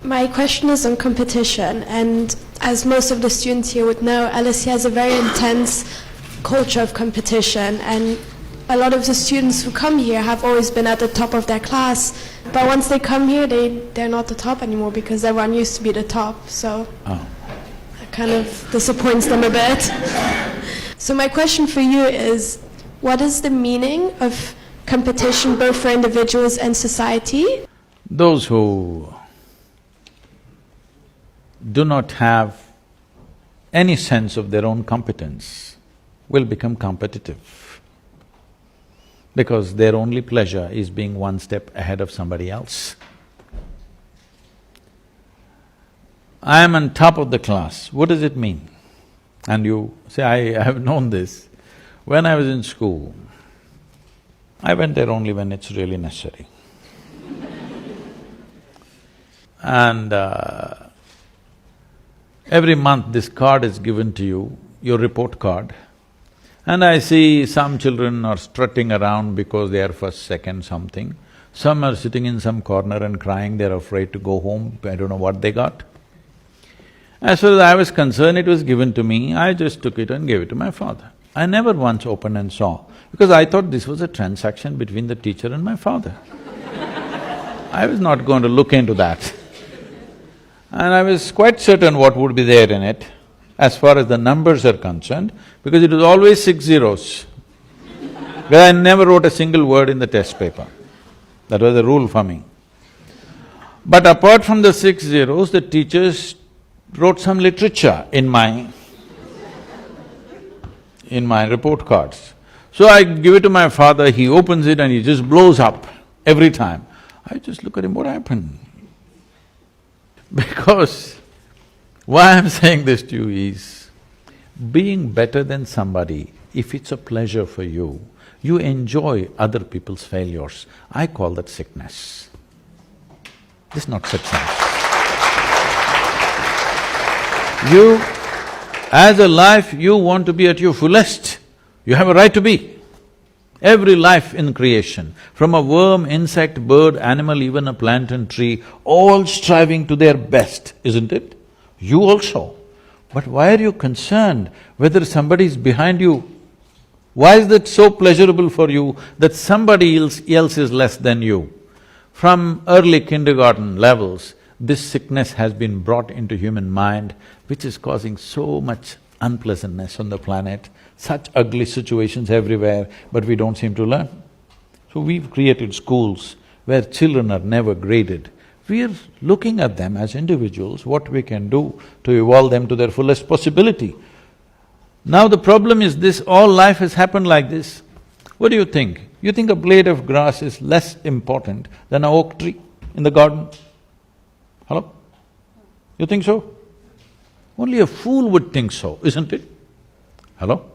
My question is on competition, and as most of the students here would know, LSE has a very intense culture of competition, and a lot of the students who come here have always been at the top of their class, but once they come here, they're not the top anymore because everyone used to be the top, so it kind of disappoints them a bit. So my question for you is, what is the meaning of competition both for individuals and society? Those who do not have any sense of their own competence will become competitive because their only pleasure is being one step ahead of somebody else. I am on top of the class, what does it mean? And you say, I have known this. When I was in school, I went there only when it's really necessary. And every month this card is given to you, your report card. And I see some children are strutting around because they are first, second, something. Some are sitting in some corner and crying, they're afraid to go home, I don't know what they got. As far as I was concerned, it was given to me, I just took it and gave it to my father. I never once opened and saw, because I thought this was a transaction between the teacher and my father. I was not going to look into that. And I was quite certain what would be there in it, as far as the numbers are concerned, because it was always 6 zeros. Where I never wrote a single word in the test paper. That was the rule for me. But apart from the 6 zeros, the teachers wrote some literature in my report cards. So I give it to my father, he opens it and he just blows up every time. I just look at him, what happened? Because why I'm saying this to you is, being better than somebody, if it's a pleasure for you, you enjoy other people's failures. I call that sickness. This is not success. You, as a life, you want to be at your fullest. You have a right to be. Every life in creation, from a worm, insect, bird, animal, even a plant and tree, all striving to their best, isn't it? You also. But why are you concerned whether somebody is behind you? Why is that so pleasurable for you that somebody else is less than you? From early kindergarten levels, this sickness has been brought into human mind, which is causing so much unpleasantness on the planet, such ugly situations everywhere, but we don't seem to learn. So we've created schools where children are never graded. We're looking at them as individuals, what we can do to evolve them to their fullest possibility. Now the problem is this, all life has happened like this. What do you think? You think a blade of grass is less important than an oak tree in the garden? Hello? You think so? Only a fool would think so, isn't it? Hello?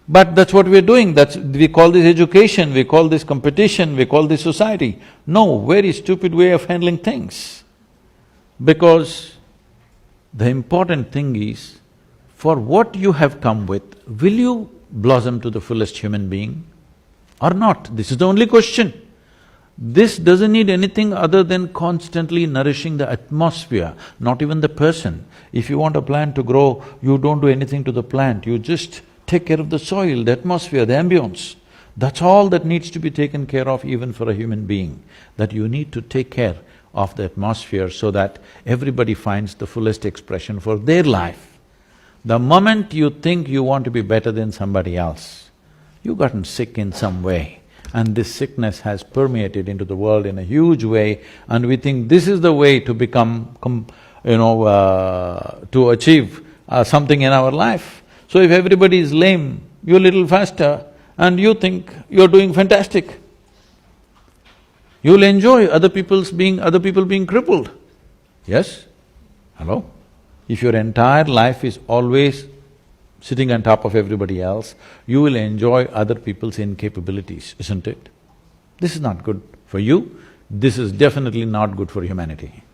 But that's what we're doing, we call this education, we call this competition, we call this society. No, very stupid way of handling things. Because the important thing is, for what you have come with, will you blossom to the fullest human being or not? This is the only question. This doesn't need anything other than constantly nourishing the atmosphere, not even the person. If you want a plant to grow, you don't do anything to the plant, you just take care of the soil, the atmosphere, the ambience. That's all that needs to be taken care of even for a human being, that you need to take care of the atmosphere so that everybody finds the fullest expression for their life. The moment you think you want to be better than somebody else, you've gotten sick in some way. And this sickness has permeated into the world in a huge way, and we think this is the way to become, to achieve something in our life. So if everybody is lame, you're a little faster and you think you're doing fantastic. You'll enjoy other people being crippled. Yes? Hello? If your entire life is always sitting on top of everybody else, you will enjoy other people's incapabilities, isn't it? This is not good for you, this is definitely not good for humanity.